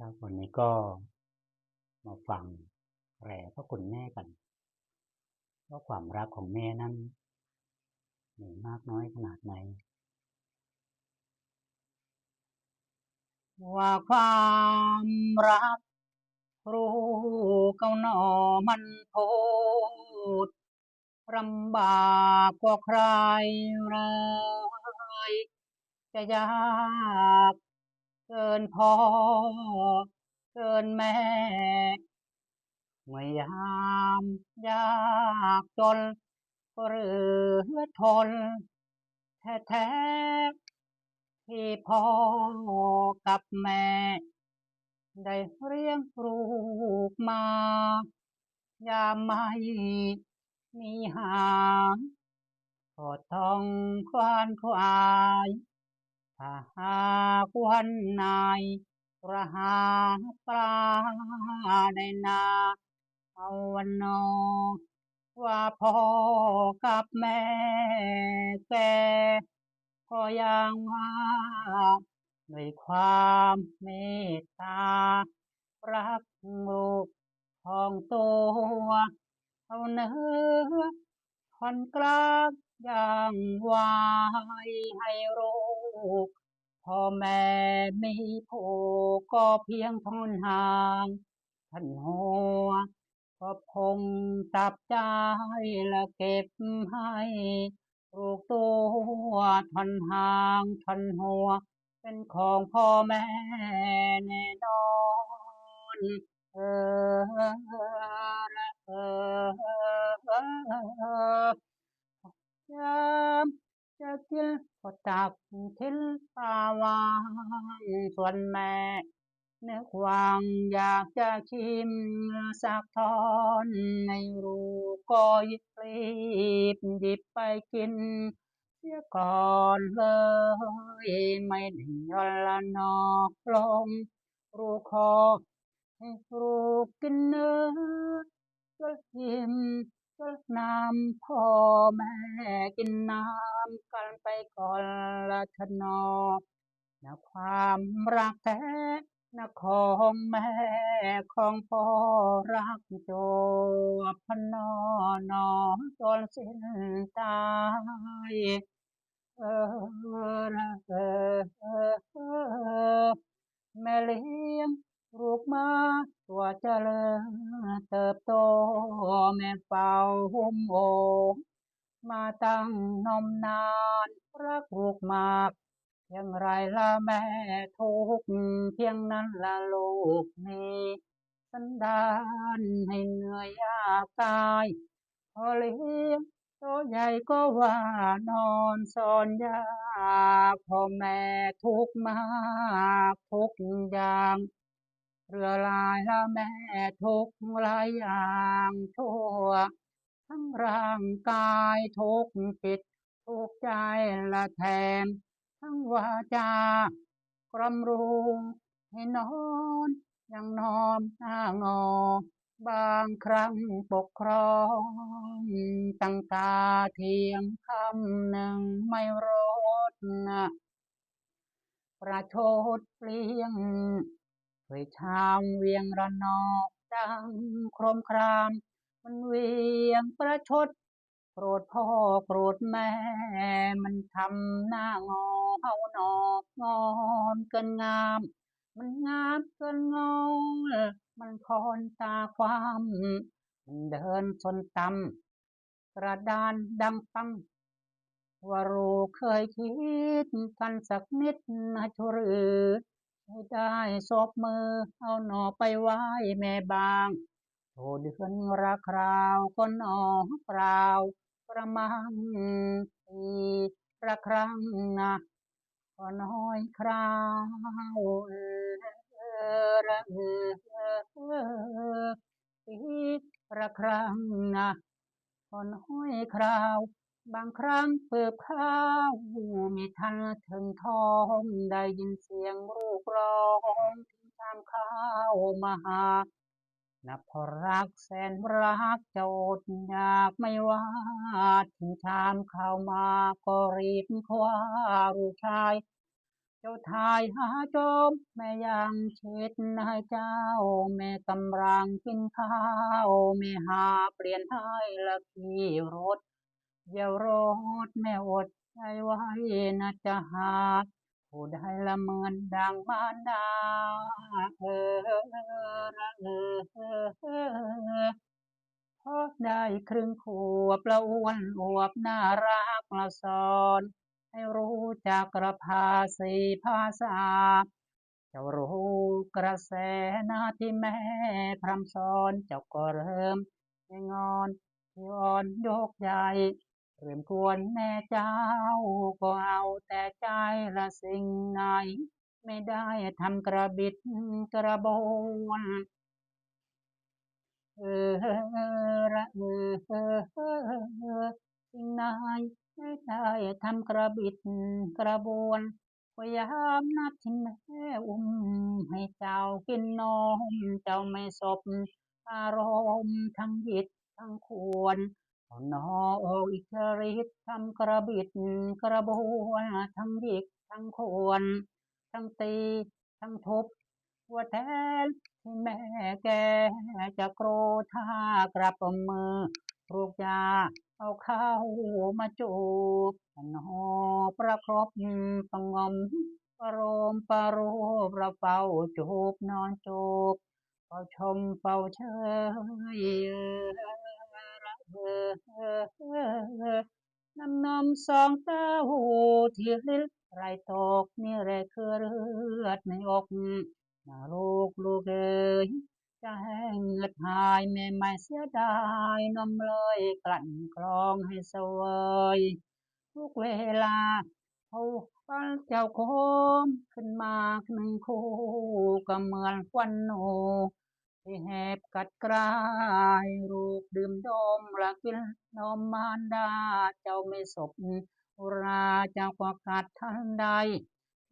ครับวันนี้ก็มาฟังแผ่พระคุณแม่กันว่าความรักของแม่นั้นมีมากน้อยขนาดไหนว่าความรักรู้เก้าหนอมันโพดลำบากกว่าใครเลยจะยากเกินพ่อเกินแม่ เมื่อยามยากจนก็เหลือทนแท้ๆที่พ่อกับแม่ได้เลี้ยงลูกมายามไม่มีหางก็ต้องควานควายถ้าหากวันไหนระหาปลาในนาเอาวันนอว่าพ่อกับแม่แกก็ยังว่าด้วยความเมตตารักลูกของตัวเอาเนื้อคนกลางอย่างไว้ให้ลูก พ่อแม่มีผู้ก็เพียงทนห่างท่านหัวก็คงตับใจและเก็บให้ลูกตัวทนห่างทนหัวเป็นของพ่อแม่แน่นอนเออยามจะกินก็ตักทิ้นปลาวานส่วนแม่นึกหวังอยากจะชิมสักทอนในรูก็หยิบไปกินเสียก่อนเลยไม่ได้ย่อนละนอลงรูคอให้รูกินเนื้อก็อิ่มก็น้ำพ่อแม่กินน้ำกันไปก่อนละทนอนะความรักแท้นะของแม่ของพ่อรักโจบพนอนอจนสิ้นตายเออเอแม่เลี้ยงลูกมาตัวเจริญเติบโตแม่เฝ้าหุ้มโอมาตั้งนมนานรักลูกมากเพียงไรละแม่ทุกเพียงนั้นละลูกมีสันดานให้เหนื่อยยากกายพอเลี้ยงโตใหญ่ก็ว่านอนสอนยากพ่อแม่ทุกมากทุกอย่าง เรือลายละแม่ทุกหลายอย่างทั่วทั้งร่างกายทุกจิตทุกใจละแทนทั้งวาจากรำรูให้นอนยังนอนหน้างอบางครั้งปกครองตั้งตาเทียมคำหนึ่งไม่รดนะประชดเปลี่ยง เคยชามเวียงระนองดังโครมครามมันเวียงประชดโกรธพ่อโกรธแม่มันทำหน้างอเฮานองอนเกินงามมันงามเกินงอมันคอนตาความมันเดินชนตำกระดานดังปังว่ารู้เคยคิดกันสักนิดนะชหรือ ให้ได้ศพมือเอาหน่อไปไว้แม่บางโทเดือนรักคราวก็หน่อเปล่ากระมังปีละครั้งนะก็น้อยคราวระปีละครั้งนะก็น้อยคราวบางครั้งเปิบข้าวมีทันถึงท้องได้ยินเสียงลูกร้องถึงตามข้าวมาหานับพอรักแสนรักจะอดอยากไม่ว่าถึงชามข้าวมาก็รีบคว้าลูกชาย เจ้าทายหาโจมแม่ยังเช็ดให้เจ้าแม่กำลังกินข้าวแม่หาเปลี่ยนให้ละขี่รถอย่ารถแม่อดใจไว้นะจะหาผู้ใดละเหมือนดังมารดาเออเออ พอได้ครึ่งขวบละอ้วนอวบน่ารักละสอนให้รู้จักกระภาษีภาษาเจ้ารู้กระแสนาที่แม่พร่ำสอนเจ้าก็เริ่มให้งอนที่อ่อนโยกใหญ่เริ่มกวนแม่เจ้าก็เอาแต่ใจละสิ่งไหนไม่ได้ทำกระบิดกระบวนเออระสิ่งนายไม่ได้ทำกระบิดกระบวนพยายามนัดที่แม่อุ้มให้เจ้ากินนมเจ้าไม่สบอารมณ์ทั้งหิดทั้งควรเอานอออกอิทธิฤทธิ์ทำกระบิดกระบวนทั้งหยิกทั้งควรทั้งตีทั้งทุบหัวแทนที่แม่แกจะโกรธถ้ากลับมือลูกยาเอาเข้ามาจูบนอประครบประงมประโลมประโลบเราเฝ้าจูบนอนจูบเฝ้าชมเฝ้าเชยน้ำนมสองเต้าที่ลิลไรตกนี่แหละคือเลือดในอกนะลูกเอ๋ยจะแห้งเงือดหายแม่ไม่เสียดายนมเลยกลั่นกรองให้เสวยทุกเวลาเขาฟันเจ้าโคมขึ้นมาหนึ่งคู่ก็เหมือนควันหนู ที่แหบกัดกรายลูกดื่มดมละกินนมมารดาเจ้าไม่สบอุราเจ้าก็กัดทันใด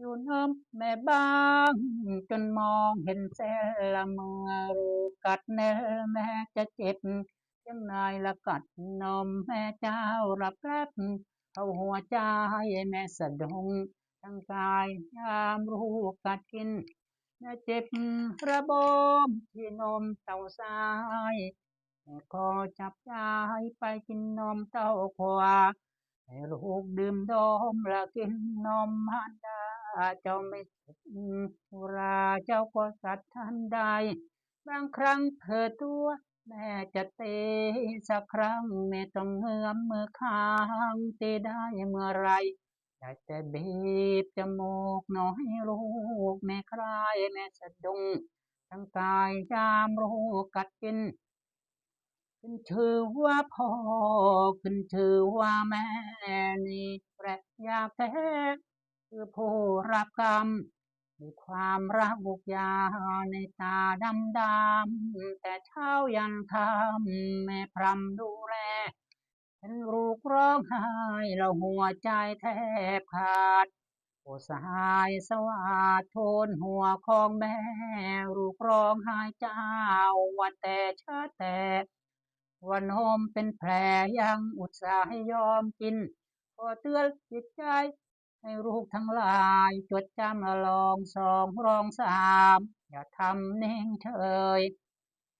อยู่น้ำแม่บ้างจนมองเห็นเส้นละเมื่อลูกกัดแน่แม่จะเจ็บยังไงละกัดนมแม่เจ้ารับแป๊บเข้าหัวใจแม่สะดุ้งทั้งกายยามลูกกัดกิน เจ็บระบมที่นมเต้าสายแม่ก็จับยายไปกินนมเต้าขวาให้ลูกดื่มดมและกินนมมันดาเจ้าไม่สุราเจ้าก็สัตว์ทันใดบางครั้งเธอตัวแม่จะเตะสักครั้งแม่ต้องเงื้อมมือข้างเตะได้เมื่อไร อยากจะบีบจมูกน้อยลูกแม่คลายแม่สะดุ้งทั้งกายยามลูกกัดกินขึ้นชื่อว่าพ่อขึ้นชื่อว่าแม่นี่แปลกอยากแท้คือผู้รับกรรมมีความรักบุกยาในตาดำดำแต่เช้ายันค่ำแม่พรำดูแล เห็นลูกร้องไห้เราหัวใจแทบขาดโอ้สหายสวัสดโทนหัวของแม่ลูกร้องไห้เจ้าว่าแต่ชาแต่วันโฮมเป็นแผลยังอุตส่าห์ให้ยอมกินขอเตือนจิตใจให้ลูกทั้งหลายจดจำละลองสองรองสามอย่าทำนิ่งเฉย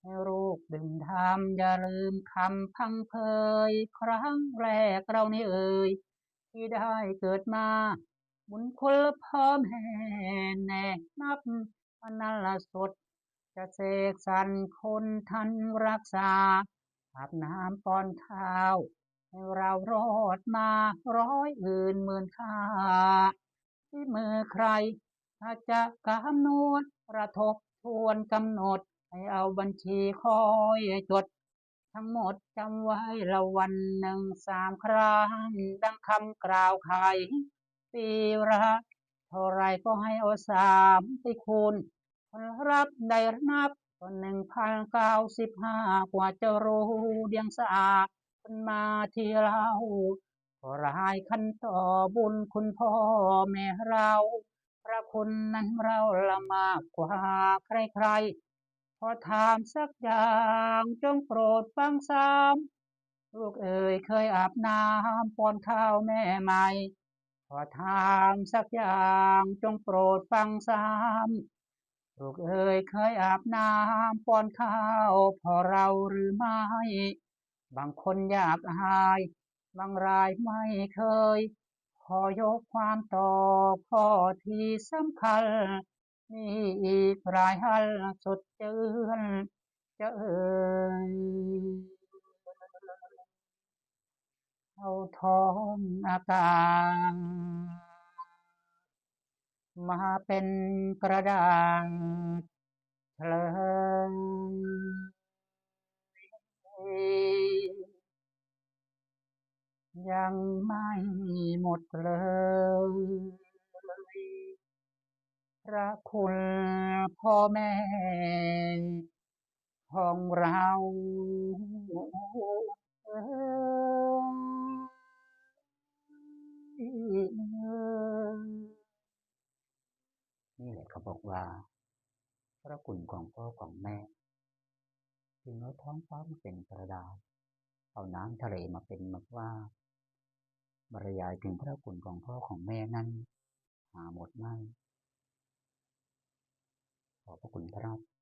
ให้ลูกดื่มทำอย่าลืมคำพังเพยครั้งแรกเรานี่เอ่ยที่ได้เกิดมาบุญคุณพ่อแม่แน่นับอันนั้นละสดจะเสกสรรคนทันรักษาอาบน้ำป้อนข้าวให้เรารอดมาร้อยอื่นหมื่นค่าที่มือใครถ้าจะกำหนดประทบทวนกำหนด ให้เอาบัญชีคอยจดทั้งหมดจำไว้ละวันหนึ่ง3 ครั้งดังคำกล่าวไขปีละเท่าไรก็ให้เอา3ไปคูณผลรับได้นับก็1,095กว่าจะรู้เดียงสาคนมาที่เราก็รายคันต่อบุญคุณพ่อแม่เราพระคุณนั้นเราละมากกว่าใครๆ ขอถามสักอย่างจงโปรดฟังซ้ำลูกเอ๋ยเคยอาบน้ำป้อนข้าวแม่ไหม ขอถามสักอย่างจงโปรดฟังซ้ำลูกเอ๋ยเคยอาบน้ำป้อนข้าวพอเราหรือไม่บางคนอยากอายบางรายไม่เคยขอยกความต่อข้อที่สำคัญมีอีกรายฮันสุดเจือนจะเอ่ยเอาท้องอากาศมาเป็นกระดาษเฉลยยังไม่หมดเลยพระคุณพ่อแม่ของเราเนี่แหละเขาบอกว่าพระคุณของพ่อของแม่จึงเอาท้องฟ้ามาเป็นกระดาษเอาน้ำทะเลมาเป็นแบบว่าบรรยายถึงพระคุณของพ่อของแม่นั้นหาหมดไม่ขอบพระคุณครับ